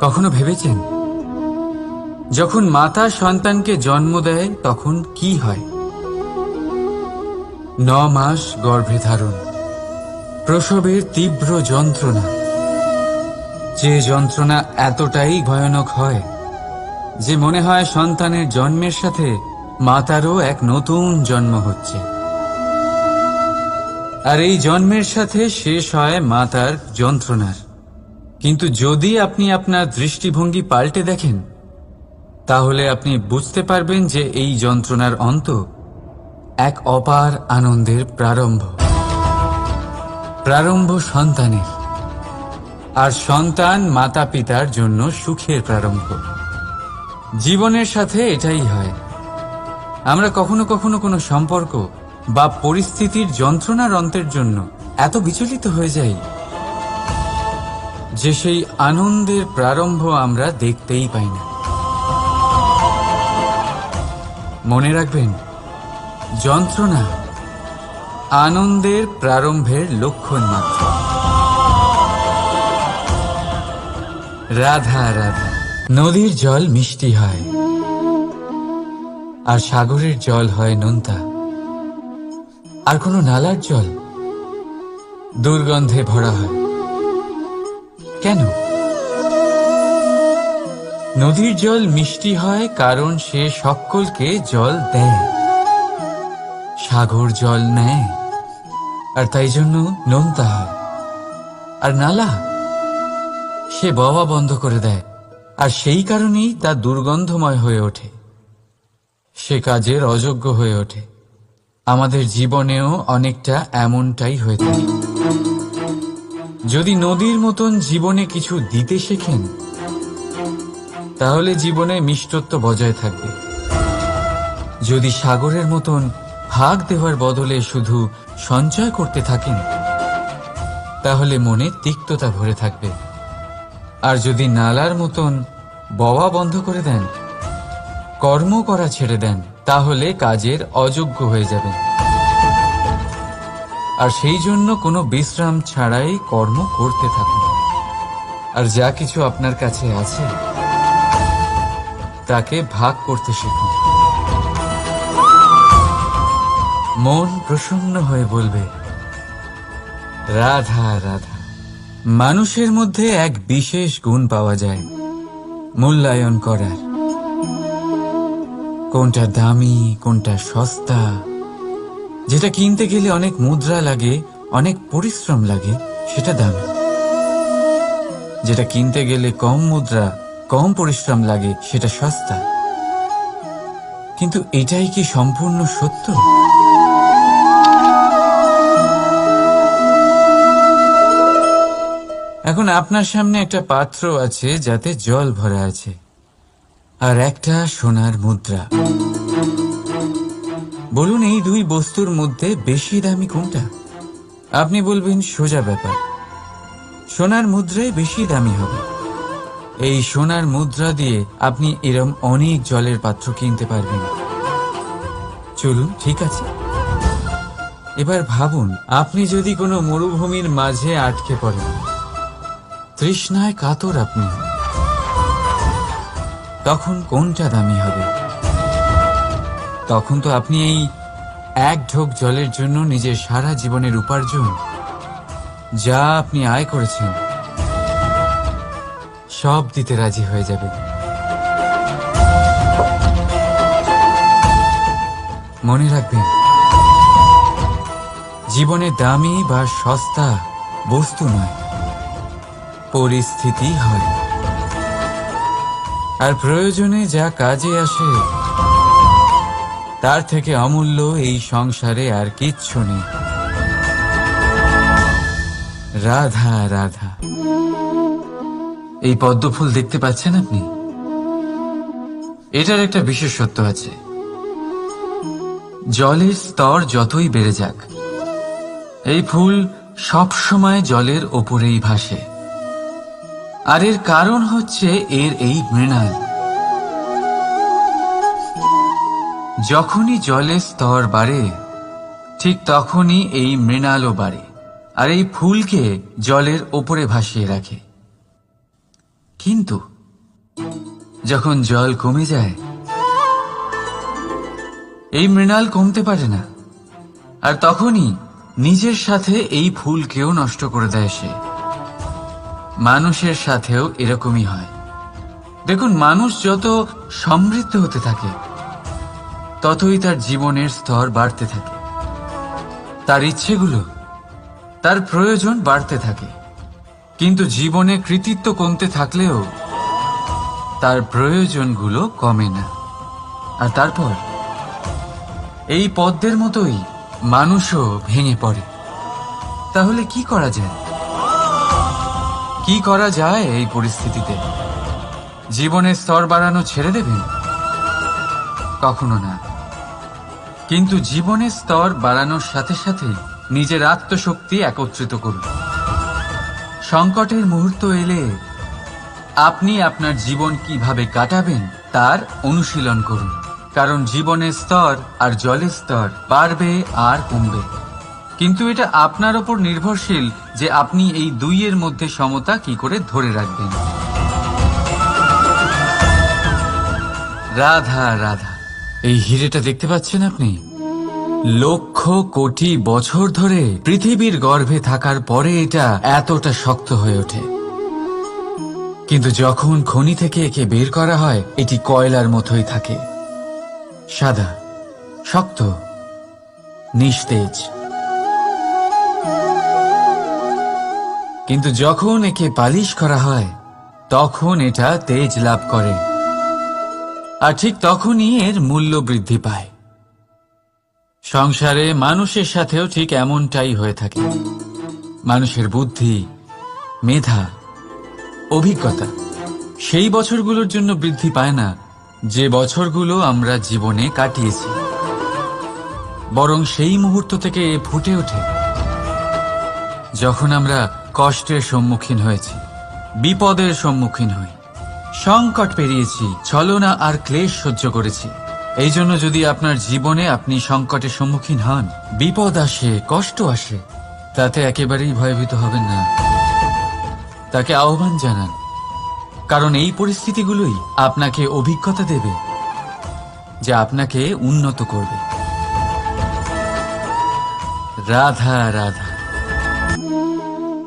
কখনো ভেবেছেন যখন মাতা সন্তানকে জন্ম দেয় তখন কি হয়? 9 মাস গর্ভে ধারণ, প্রসবের তীব্র যন্ত্রণা, যে যন্ত্রণা এতটাই ভয়ানক হয় যে মনে হয় সন্তানের জন্মের সাথে মাতারও এক নতুন জন্ম হচ্ছে। আর এই জন্মের সাথে শেষ হয় মাতার যন্ত্রণার। কিন্তু যদি আপনি আপনার দৃষ্টিভঙ্গি পাল্টে দেখেন তাহলে আপনি বুঝতে পারবেন যে এই যন্ত্রণার অন্ত এক অপার আনন্দের প্রারম্ভ সন্তানের, আর সন্তান মাতা পিতার জন্য সুখের প্রারম্ভ। জীবনের সাথে এটাই হয়। আমরা কখনো কখনো কোনো সম্পর্ক বা পরিস্থিতির যন্ত্রণার অন্তের জন্য এত বিচলিত হয়ে যাই যে সেই আনন্দের প্রারম্ভ আমরা দেখতেই পাই না। মনে রাখবেন, যন্ত্রণা আনন্দের প্রারম্ভের লক্ষণ মাত্র। রাধা রাধা। নদীর জল মিষ্টি হয় আর সাগরের জল হয় নোনতা, আর কোনো নালার জল দুর্গন্ধে ভরা হয়। কেন? নদীর জল মিষ্টি হয় কারণ সে সকলকে জল দেয়, সাগর জল নেয় আর তাই জন্য নোনতা হয়। আর নালা সে বওয়া বন্ধ করে দেয় আর সেই কারণেই তা দুর্গন্ধময় হয়ে ওঠে, সে কাজের অযোগ্য হয়ে ওঠে। আমাদের জীবনেও অনেকটা এমনটাই হয়ে থাকে। যদি নদীর মতন জীবনে কিছু দিতে শেখেন তাহলে জীবনে মিষ্টত্ব বজায় থাকবে। যদি সাগরের মতন ভাগ দেওয়ার বদলে শুধু সঞ্চয় করতে থাকেন তাহলে মনে তিক্ততা ভরে থাকবে। আর যদি নালার মতন বওয়া বন্ধ করে দেন, কর্ম করা ছেড়ে দেন, তাহলে কাজের অযোগ্য হয়ে যাবেন। আর সেই জন্য কোনো বিশ্রাম ছাড়াই কর্ম করতে থাকুন। আর যা কিছু আপনার কাছে আছে তাকে ভাগ করতে শিখুন। মন প্রসন্ন হয়ে বলবে রাধা রাধা। মানুষের মধ্যে এক বিশেষ গুণ পাওয়া যায় মূল্যায়ন করার। কোনটা দামি, কোনটা সস্তা, যেটা কিনতে গেলে অনেক মুদ্রা লাগে, অনেক পরিশ্রম লাগে, সেটা দামি। যেটা কিনতে গেলে কম মুদ্রা, কম পরিশ্রম লাগে, সেটা সস্তা। কিন্তু এটাই কি সম্পূর্ণ সত্য? এখন আপনার সামনে একটা পাত্র আছে যাতে জল ভরা আছে, আর একটা সোনার মুদ্রা। বলুন, এই দুই বস্তুর মধ্যে বেশি দামি কোনটা? আপনি বলবেন সোজা ব্যাপার, সোনার মুদ্রাই বেশি দামি হবে। এই সোনার মুদ্রা দিয়ে আপনি এরম অনেক জলের পাত্র কিনতে পারবেন। চলুন, ঠিক আছে। এবার ভাবুন, আপনি যদি কোনো মরুভূমির মাঝে আটকে পড়েন, তৃষ্ণায় কাতর আপনি, তখন কোনটা দামি হবে? তখন তো আপনি এই এক ঢোক জলের জন্য নিজের সারা জীবনের উপার্জন, যা আপনি আয় করেছেন, সব দিতে রাজি হয়ে যাবেন। মনে রাখবেন, জীবনে দামি বা সস্তা বস্তু নয়, পরিস্থিতি হয়। আর প্রয়োজনে যা কাজে আসে তার থেকে অমূল্য এই সংসারে আর কিচ্ছু নেই। রাধা রাধা। এই পদ্মফুল দেখতে পাচ্ছেন আপনি? এটার একটা বিশেষত্ব আছে। জলের স্তর যতই বেড়ে যাক, এই ফুল সবসময় জলের ওপরেই ভাসে। আর এর কারণ হচ্ছে এর এই মৃণাল। যখনই জলের স্তর বাড়ে ঠিক তখনই এই মৃণালও বাড়ে, আর এই ফুলকে জলের ওপরে ভাসিয়ে রাখে। কিন্তু যখন জল কমে যায়, এই মৃণাল কমতে পারে না, আর তখনই নিজের সাথে এই ফুলকেও নষ্ট করে দেয় সে। মানুষের সাথেও এরকমই হয়। দেখুন, মানুষ যত সমৃদ্ধ হতে থাকে ততই তার জীবনের স্তর বাড়তে থাকে, তার ইচ্ছেগুলো, তার প্রয়োজন বাড়তে থাকে। কিন্তু জীবনে কৃতিত্ব কমতে থাকলেও তার প্রয়োজনগুলো কমে না। আর তারপর এই পদ্মের মতোই মানুষও ভেঙে পড়ে। তাহলে কি করা যায়? কি করা যায় এই পরিস্থিতিতে? জীবনের স্তর বাড়ানো ছেড়ে দেবেন? কখনো না। কিন্তু জীবনের স্তর বাড়ানোর সাথে সাথে নিজের আত্মশক্তি একত্রিত করুন। সংকটের মুহূর্ত এলে আপনি আপনার জীবন কিভাবে কাটাবেন তার অনুশীলন করুন। কারণ জীবনের স্তর আর জলের স্তর বাড়বে আর কমবে, কিন্তু এটা আপনার ওপর নির্ভরশীল যে আপনি এই দুইয়ের মধ্যে সমতা কি করে ধরে রাখবেন। রাধা রাধা। এই হিরেটা দেখতে পাচ্ছেন আপনি? লক্ষ কোটি বছর ধরে পৃথিবীর গর্ভে থাকার পরে এটা এতটা শক্ত হয়ে ওঠে। কিন্তু যখন খনি থেকে একে বের করা হয়, এটি কয়লার মতোই থাকে, সাদা, শক্ত, নিস্তেজ। কিন্তু যখন একে পালিশ করা হয় তখন এটা তেজ লাভ করে, আর ঠিক তখনই এর মূল্য বৃদ্ধি পায়। সংসারে মানুষের সাথেও ঠিক এমনটাই হয়ে থাকে। মানুষের বুদ্ধি, মেধা, অভিজ্ঞতা সেই বছরগুলোর জন্য বৃদ্ধি পায় না যে বছরগুলো আমরা জীবনে কাটিয়েছি, বরং সেই মুহূর্ত থেকে ফুটে ওঠে যখন আমরা কষ্টের সম্মুখীন হয়েছি, বিপদের সম্মুখীন হই, সংকট পেরিয়েছি, ছলনা আর ক্লেশ সহ্য করেছি। এই জন্য যদি আপনার জীবনে আপনি সংকটের সম্মুখীন হন, বিপদ আসে, কষ্ট আসে, তাতে একেবারেই ভয়ভীত হবেন না। তাকে আহ্বান জানান, কারণ এই পরিস্থিতিগুলোই আপনাকে অভিজ্ঞতা দেবে যা আপনাকে উন্নত করবে। রাধা রাধা।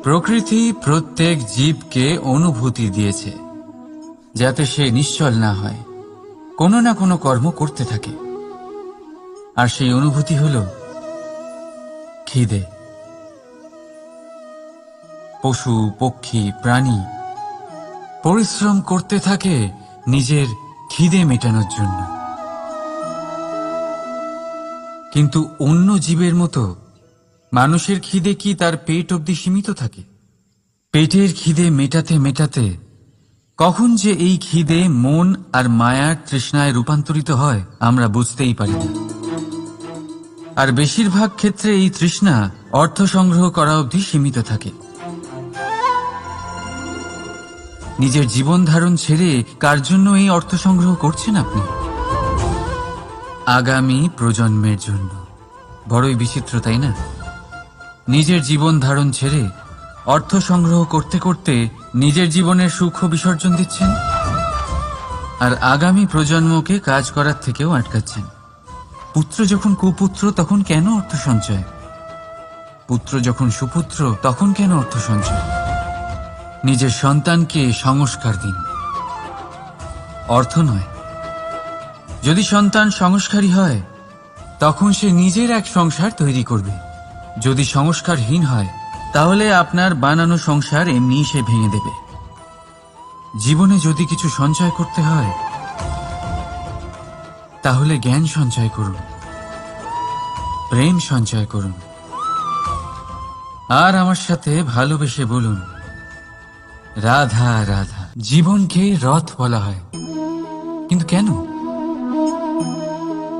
প্রকৃতি প্রত্যেক জীবকে অনুভূতি দিয়েছে যাতে সে নিশ্চল না হয়, কোনো না কোনো কর্ম করতে থাকে। আর সেই অনুভূতি হল খিদে। পশু, পক্ষী, প্রাণী পরিশ্রম করতে থাকে নিজের খিদে মেটানোর জন্য। কিন্তু অন্য জীবের মতো মানুষের খিদে কি তার পেট অবধি সীমিত থাকে? পেটের খিদে মেটাতে মেটাতে কখন যে এই খিদে মন আর মায়ার তৃষ্ণায় রূপান্তরিত হয় আমরা বুঝতেই পারি না। আর বেশিরভাগ ক্ষেত্রে এই তৃষ্ণা অর্থ সংগ্রহ করা অবধি সীমিত থাকে। নিজের জীবন ধারণ ছেড়ে কার জন্য এই অর্থ সংগ্রহ করছেন আপনি? আগামী প্রজন্মের জন্য। বড়ই বিচিত্র, তাই না? নিজের জীবন ধারণ ছেড়ে অর্থ সংগ্রহ করতে করতে নিজের জীবনের সুখ বিসর্জন দিচ্ছেন, আর আগামী প্রজন্মকে কাজ করার থেকেও আটকাচ্ছেন। পুত্র যখন কুপুত্র তখন কেন অর্থ সঞ্চয়? পুত্র যখন সুপুত্র তখন কেন অর্থ সঞ্চয়? নিজের সন্তানকে সংস্কার দিন, অর্থ নয়। যদি সন্তান সংস্কারী হয় তখন সে নিজের এক সংসার তৈরি করবে। যদি সংস্কারহীন হয় তাহলে আপনার বানানো সংসার এমনিই সে ভেঙে দেবে। জীবনে যদি কিছু সঞ্চয় করতে হয় তাহলে জ্ঞান সঞ্চয় করুন, প্রেম সঞ্চয় করুন, আর আমার সাথে ভালোবেসে বলুন রাধা রাধা। জীবনকে রথ বলা হয়, কিন্তু কেন?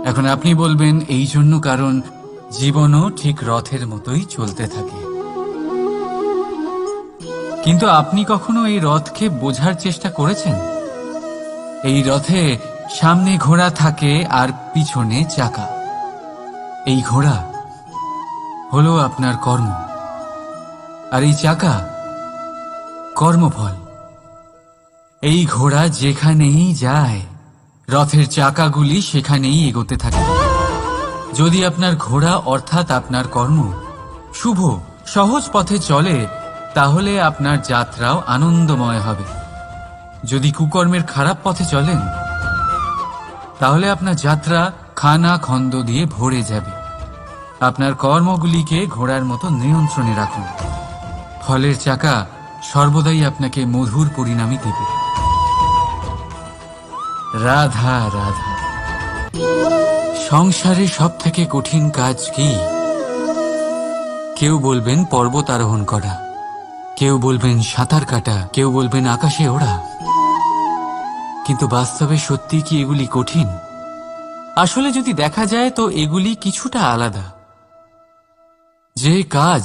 এখন আপনি বলবেন এই জন্য কারণ জীবনও ঠিক রথের মতোই চলতে থাকে। কিন্তু আপনি কখনো এই রথকে বোঝার চেষ্টা করেছেন? এই রথে সামনে ঘোড়া থাকে আর পিছনে চাকা। এই ঘোড়া হলো আপনার কর্ম, আর এই চাকা কর্মফল। এই ঘোড়া যেখানেই যায় রথের চাকাগুলি সেখানেই এগোতে থাকে। যদি আপনার ঘোড়া অর্থাৎ আপনার কর্ম শুভ সহজ পথে চলে, তাহলে আপনার যাত্রাও আনন্দময় হবে। যদি কুকর্মের খারাপ পথে চলেন, তাহলে আপনার যাত্রা খানা খন্দ দিয়ে ভরে যাবে। আপনার কর্মগুলিকে ঘোড়ার মতো নিয়ন্ত্রণে রাখুন। ফলের চাকা সর্বদাই আপনাকে মধুর পরিণামই দেবে। রাধা রাধা। সংসারে সব থেকে কঠিন কাজ কি? কেউ বলবেন পর্বত আরোহণ করা, কেউ বলবেন সাঁতার কাটা, কেউ বলবেন আকাশে ওড়া। কিন্তু বাস্তবে সত্যি কি এগুলি কঠিন? আসলে যদি দেখা যায় তো এগুলি কিছুটা আলাদা। যে কাজ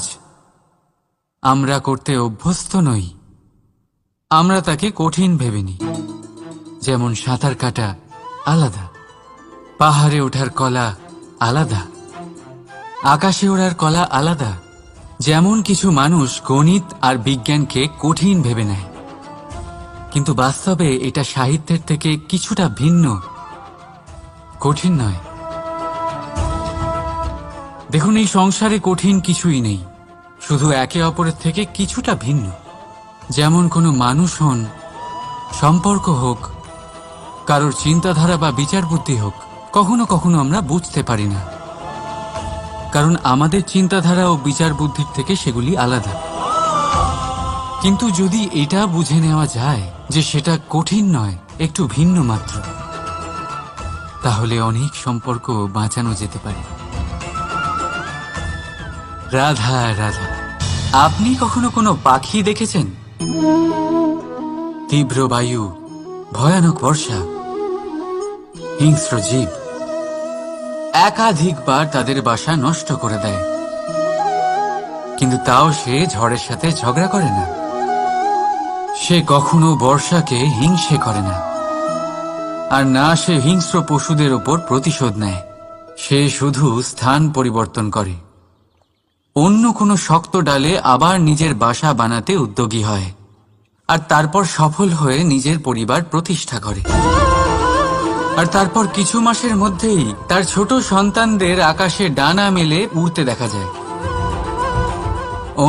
আমরা করতে অভ্যস্ত নই, আমরা তাকে কঠিন ভেবে নিই। যেমন সাঁতার কাটা আলাদা, পাহাড়ে ওঠার কলা আলাদা, আকাশে ওড়ার কলা আলাদা। যেমন কিছু মানুষ গণিত আর বিজ্ঞানকে কঠিন ভেবে নেয়, কিন্তু বাস্তবে এটা সাহিত্যের থেকে কিছুটা ভিন্ন, কঠিন নয়। দেখুন, এই সংসারে কঠিন কিছুই নেই, শুধু একে অপরের থেকে কিছুটা ভিন্ন। যেমন কোনো মানুষ হন, সম্পর্ক হোক, কারোর চিন্তাধারা বা বিচার বুদ্ধি হোক, কখনো কখনো আমরা বুঝতে পারি না, কারণ আমাদের চিন্তাধারা ও বিচার বুদ্ধির থেকে সেগুলি আলাদা। কিন্তু যদি এটা বুঝে নেওয়া যায় যে সেটা কঠিন নয়, একটু ভিন্ন মাত্র, তাহলে অনেক সম্পর্ক বাঁচানো যেতে পারে। রাধা রাধা। আপনি কখনো কোনো পাখি দেখেছেন? তীব্র বায়ু, ভয়ানক বর্ষা, হিংস্র জীব একাধিকবার তাদের বাসা নষ্ট করে দেয়, কিন্তু তাও সে ঝড়ের সাথে ঝগড়া করে না। সে কখনো বর্ষাকে হিংসে করে না, আর না সে হিংস্র পশুদের ওপর প্রতিশোধ নেয়। সে শুধু স্থান পরিবর্তন করে, অন্য কোনো শক্ত ডালে আবার নিজের বাসা বানাতে উদ্যোগী হয়, আর তারপর সফল হয়ে নিজের পরিবার প্রতিষ্ঠা করে। আর তারপর কিছু মাসের মধ্যেই তার ছোট সন্তানদের আকাশে ডানা মেলে উড়তে দেখা যায়।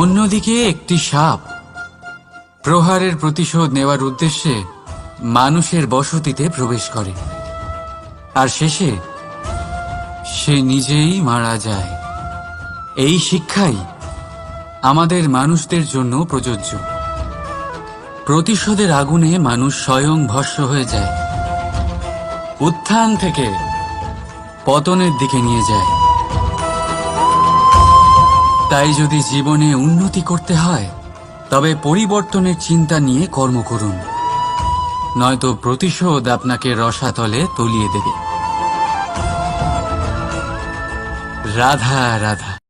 অন্যদিকে একটি সাপ প্রহারের প্রতিশোধ নেওয়ার উদ্দেশ্যে মানুষের বসতিতে প্রবেশ করে, আর শেষে সে নিজেই মারা যায়। এই শিক্ষাই আমাদের মানুষদের জন্য প্রযোজ্য। প্রতিশোধের আগুনে মানুষ স্বয়ং ভস্ম হয়ে যায়, উত্থান থেকে পতনের দিকে নিয়ে যায়। তাই যদি জীবনে উন্নতি করতে হয়, তবে পরিবর্তনের চিন্তা নিয়ে কর্ম করুন, নয়তো প্রতিশোধ আপনাকে রসাতলে তলিয়ে দেবে। রাধা রাধা।